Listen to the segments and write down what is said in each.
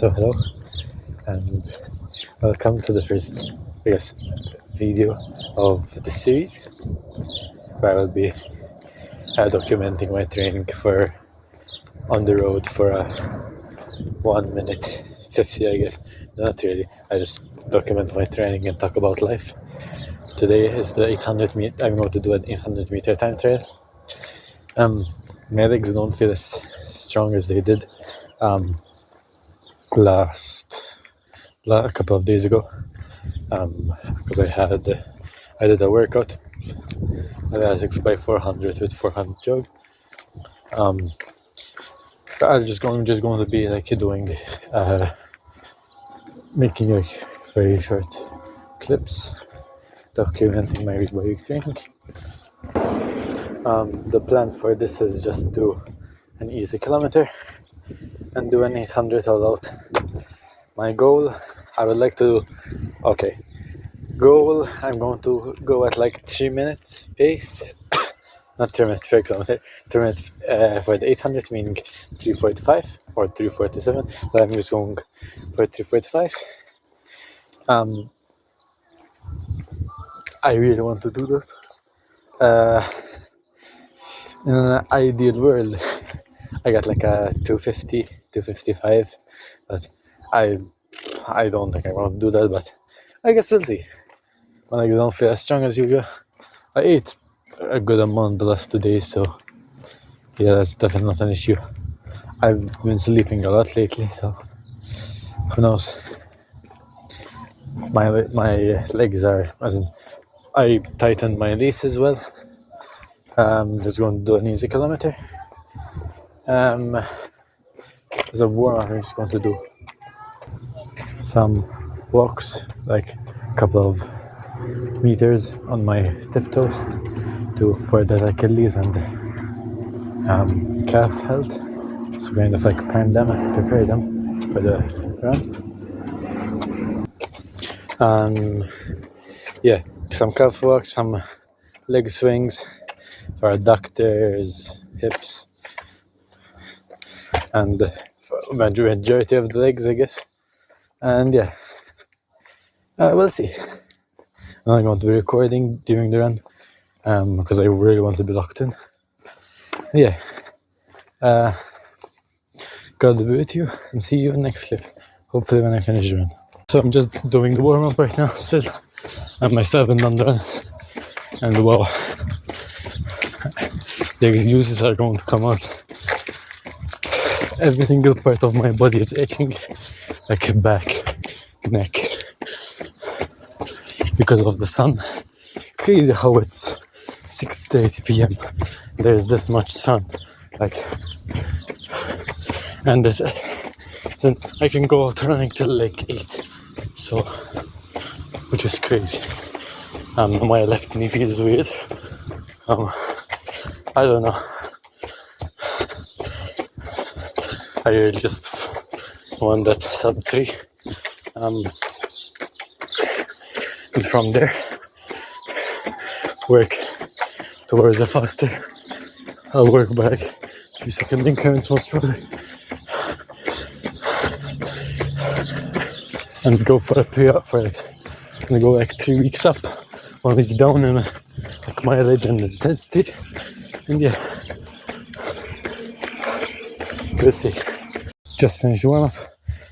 So hello, and welcome to the first, video of the series, where I will be documenting my training for on the road for a 1 minute 50, I guess. Not really, I just document my training and talk about life. Today is the 800 meter, I'm going to do an 800 meter time trial. My legs don't feel as strong as they did a couple of days ago, because I did a workout. I did a 6x400 with 400 jog. But I'm just going to be doing making very short clips documenting my week training. The plan for this is just do an easy kilometer and do an 800 all out. My goal, I'm going to go at 3 minutes pace. Not 3 minutes per kilometer, 3 minutes for the 800, meaning 3:45 or 3:47, but I'm just going for 3:45. I really want to do that. In an ideal world, I got a 250, 255, but I don't think I want to do that, but I guess we'll see. My legs don't feel as strong as usual. I ate a good amount the last 2 days, so yeah, that's definitely not an issue. I've been sleeping a lot lately, so who knows. My legs are, I tightened my lace as well. Just going to do an easy kilometer. As a warm-up, I'm just going to do some walks, a couple of meters on my tiptoes for the Achilles and calf health. So kind of prepare them for the run. Some calf walks, some leg swings for adductors, hips, and for majority of the legs, I guess. And we'll see. I'm going to be recording during the run, because I really want to be locked in. God be with you, and see you next clip, hopefully when I finish the run. So I'm just doing the warm-up right now still, and I still haven't done the run, and wow, the excuses are going to come out. Every single part of my body is itching, back, neck, because of the sun. Crazy how it's 6:30 p.m. There's this much sun, and then I can go out running till 8, so, which is crazy. My left knee feels weird. I don't know. I really just want that sub 3. And from there, work towards a faster. I'll work back 3-second increments most probably, and go for a pre-up and go 3 weeks up, 1 week down in mileage and intensity, and let's see. Just finished the warm-up.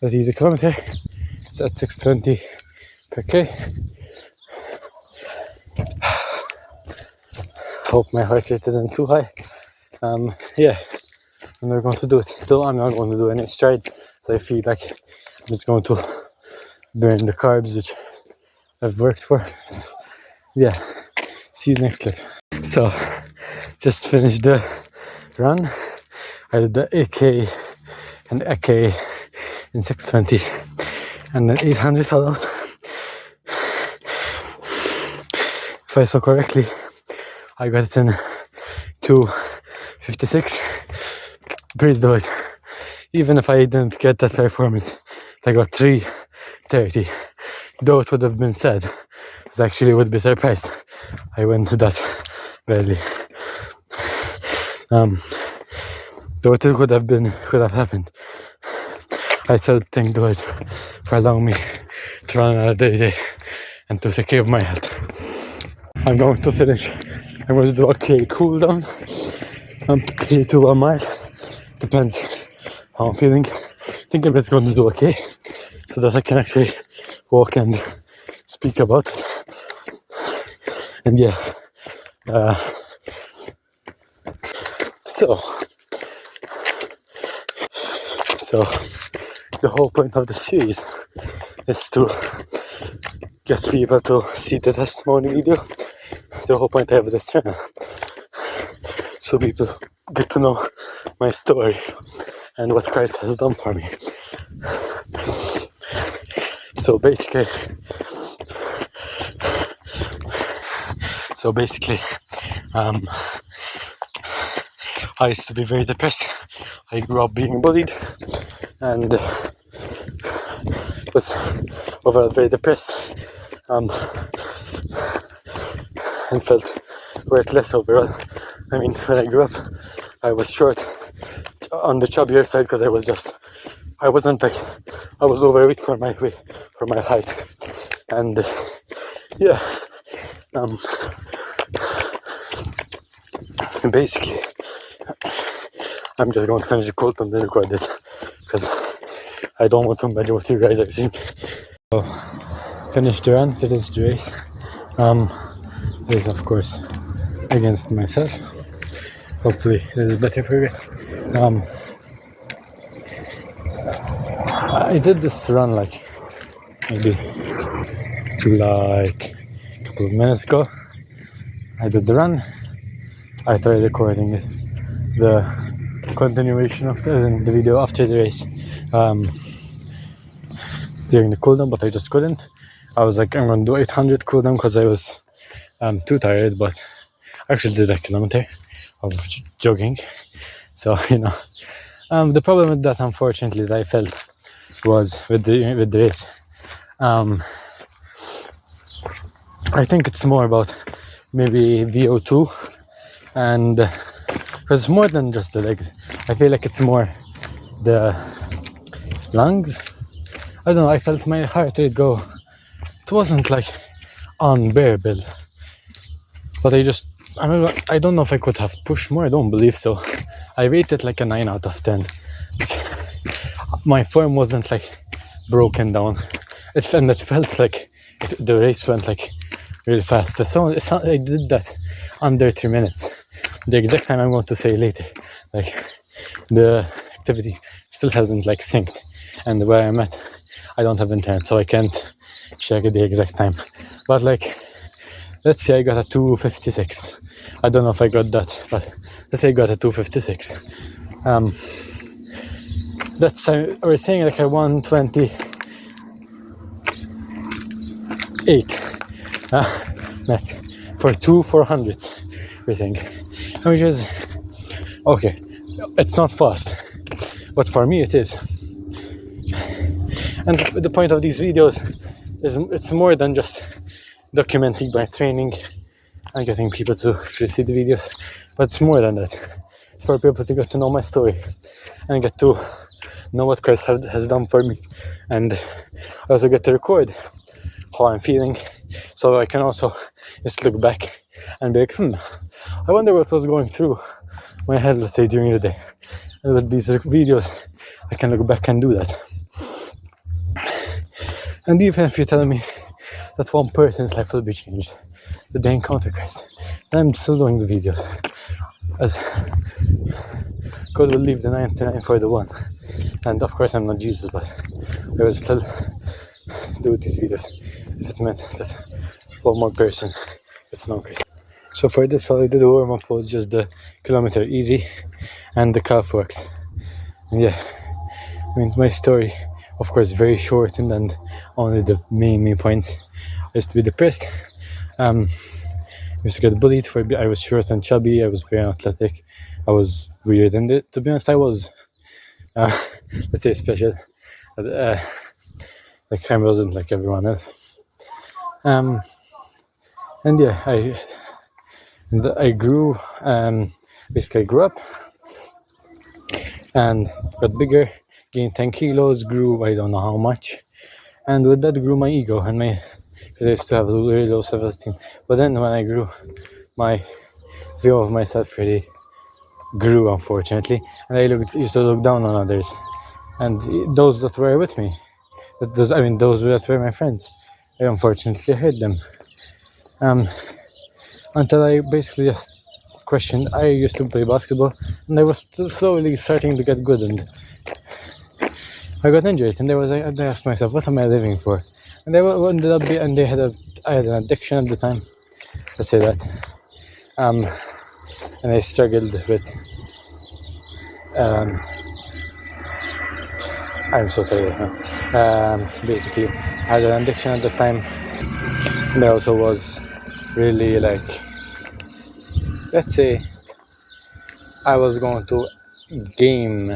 That is a kilometer. It's at 6:20 per k. Hope my heart rate isn't too high. I'm not going to do it. Though I'm not going to do any strides, so I feel like I'm just going to burn the carbs which I've worked for. See you next clip. So, just finished the run. I did the AK and AK in 6:20, and then 800 all out. If I saw correctly, I got it in 2:56. Praise the Lord. Even if I didn't get that performance, I got 3:30. Though it would have been sad, I actually would be surprised I went to that badly. Though it could have happened. I said thank God for allowing me to run another day and to take care of my health. I'm going to finish. I'm going to do a cool down. To 1 mile. Depends how I'm feeling. I think I'm just going to do okay, so that I can actually walk and speak about it. And yeah, so the whole point of the series is to get people to see the testimony video. The whole point of this channel, so people get to know my story and what Christ has done for me. So basically, I used to be very depressed. I grew up being bullied and was overall very depressed, and felt worthless overall. I mean, when I grew up, I was short, on the chubbier side, because I was overweight for my height, and yeah, basically, I'm just going to finish the quote and then record this, because I don't want to imagine what you guys have seen. So, finished the run, finished the race. Race, of course, against myself. Hopefully, this is better for you guys. I did this run maybe a couple of minutes ago. I did the run. I tried recording the continuation of the video after the race during the cooldown, but I just couldn't. I was like, I'm gonna do 800 cooldown because I was too tired, but I actually did a kilometer of jogging. So the problem with that, unfortunately, that I felt was with the race. I think it's more about maybe VO2, and because more than just the legs, I feel like it's more the lungs. I don't know, I felt my heart rate go. It wasn't like unbearable, but I don't know if I could have pushed more. I don't believe so. I rated like a 9 out of 10. My form wasn't like broken down. It felt like the race went like really fast. So I did that under 3 minutes. The exact time I'm going to say later. Like the activity still hasn't like synced, and where I'm at, I don't have internet, so I can't check the exact time. But like, let's say I got a 2:56. I don't know if I got that, but let's say I got a 2:56. That's we're saying like a 1:28. That's for 400s. We're saying, which is okay. It's not fast, but for me it is. And the point of these videos is it's more than just documenting my training and getting people to actually see the videos, but it's more than that. It's for people to get to know my story and get to know what Christ has done for me, and I also get to record how I'm feeling, so I can also just look back and be like, I wonder what was going through my head, let's say, during the day. And with these videos, I can look back and do that. And even if you tell me that one person's life will be changed, that they encounter Christ, then I'm still doing the videos, as God will leave the 99 for the one. And of course I'm not Jesus, but I will still do these videos if it meant that one more person gets to know Christ. So for this, all I did the warm-up was just the kilometer easy and the calf works. And yeah, I mean, my story, of course, very short, and only the main points. I used to be depressed. I used to get bullied I was short and chubby. I was very athletic. I was weird, and to be honest, I was, let's say, special. Like I wasn't like everyone else. And yeah, I grew. Basically, I grew up and got bigger, gained 10 kilos, grew I don't know how much, and with that grew my ego and because I used to have really low self-esteem. But then when I grew, my view of myself really grew, unfortunately, and I used to look down on others, and those that were with me, those that were my friends, I unfortunately hurt them. Until I basically just questioned. I used to play basketball, and I was slowly starting to get good, and I got injured, and I asked myself, what am I living for? And I ended up and I had an addiction at the time. Let's say that. And I struggled with. I'm so tired now. Basically, I had an addiction at the time, and I also was really like, let's say, I was going to game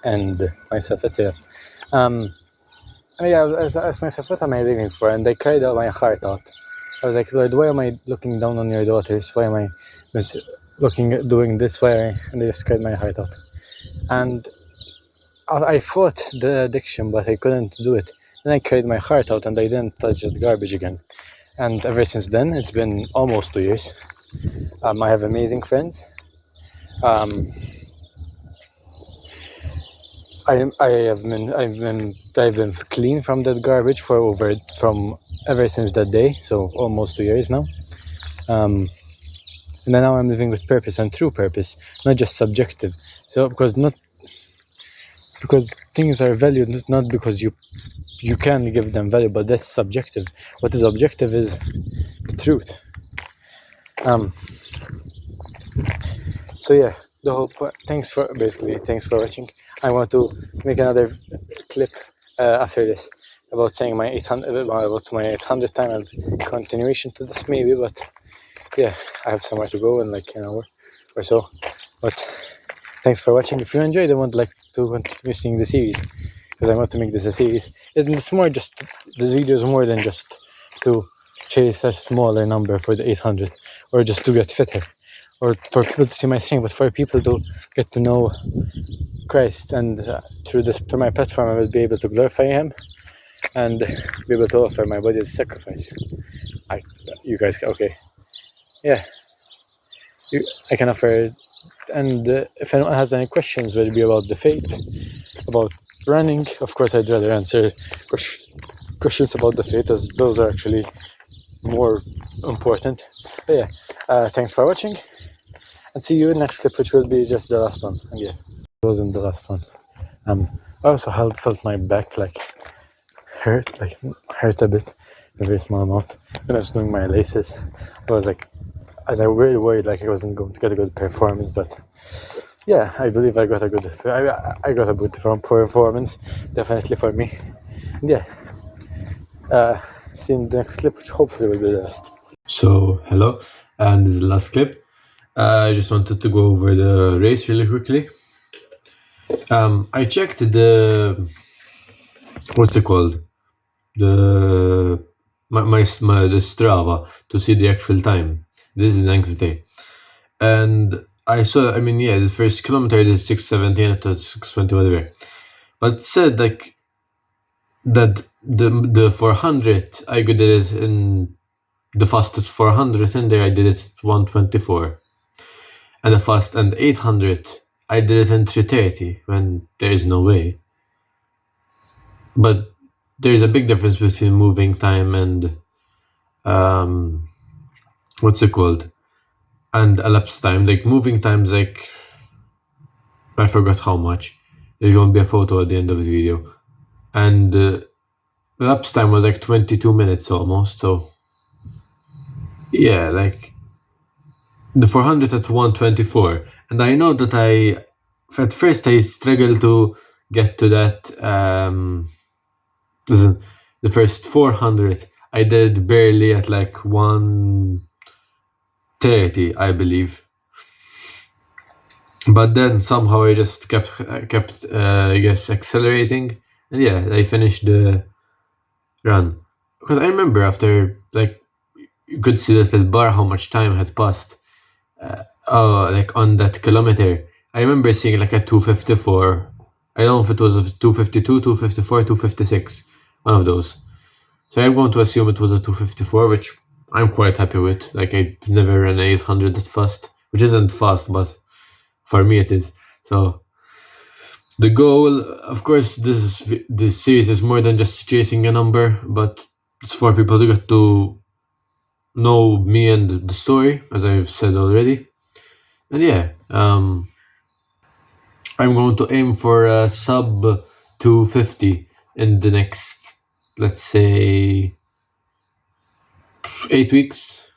end myself. Let's say, I asked myself, what am I living for? And I cried out my heart out. I was like, Lord, why am I looking down on your daughters? Why am I doing this? And I just cried my heart out. And I fought the addiction, but I couldn't do it. Then I cried my heart out, and I didn't touch the garbage again. And ever since then, it's been almost 2 years. I have amazing friends. I've been clean from that garbage ever since that day, so almost 2 years now. And then now I'm living with purpose and true purpose, not just subjective. So because things are valued not because you can give them value, but that's subjective. What is objective is the truth. So yeah, the whole point. Thanks for watching. I want to make another clip after this about saying my 800 time and continuation to this maybe, but yeah, I have somewhere to go in like an hour or so. But thanks for watching. If you enjoyed, I would like to continue seeing the series, because I want to make this a series. It's more just, this video is more than just to chase a smaller number for the 800 or just to get fitter or for people to see my thing, but for people to get to know Christ, and through my platform I will be able to glorify Him and be able to offer my body as a sacrifice. You guys, okay, yeah, I can offer. And if anyone has any questions, whether it be about the faith, about running, of course I'd rather answer questions about the faith, as those are actually more important. But yeah, thanks for watching, and see you in the next clip, which will be just the last one. And yeah, it wasn't the last one. I also felt my back hurt a bit, a very small amount, when I was doing my laces. I was and I really worried I wasn't going to get a good performance, but yeah, I believe I got a good performance, definitely for me. And yeah, see you in the next clip, which hopefully will be the last. So hello, and this is the last clip. I just wanted to go over the race really quickly. I checked the Strava to see the actual time. This is the next day, and I saw. The first kilometer is 6:17 to 6:20, whatever. But it said that the 400 I did it in the fastest 400 in there. I did it at 1:24, and the fast and 800 I did it in 3:30 when there is no way. But there's a big difference between moving time and and elapsed time. Like moving time's I forgot how much. There's gonna be a photo at the end of the video, and elapsed time was 22 minutes almost. So yeah, the 400 at 1:24, and I know that at first I struggled to get to that. Listen, the first 400 I did barely at 1:30, I believe. But then somehow I just kept I guess accelerating, and yeah, I finished the run. Because I remember after you could see that little bar how much time had passed. On that kilometer, I remember seeing a 2:54 I don't know if it was a 252, 254, 256, one of those. So I'm going to assume it was a 254, which I'm quite happy with. Like, I've never ran 800 that fast, which isn't fast, but for me it is. So the goal, of course, this series is more than just chasing a number, but it's for people to get to know me and the story, as I've said already. And yeah, I'm going to aim for a sub 250 in the next, let's say, 8 weeks,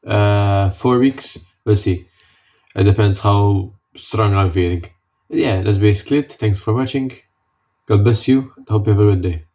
4 weeks. We'll see. It depends how strong I'm feeling. Yeah, that's basically it. Thanks for watching. God bless you. I hope you have a good day.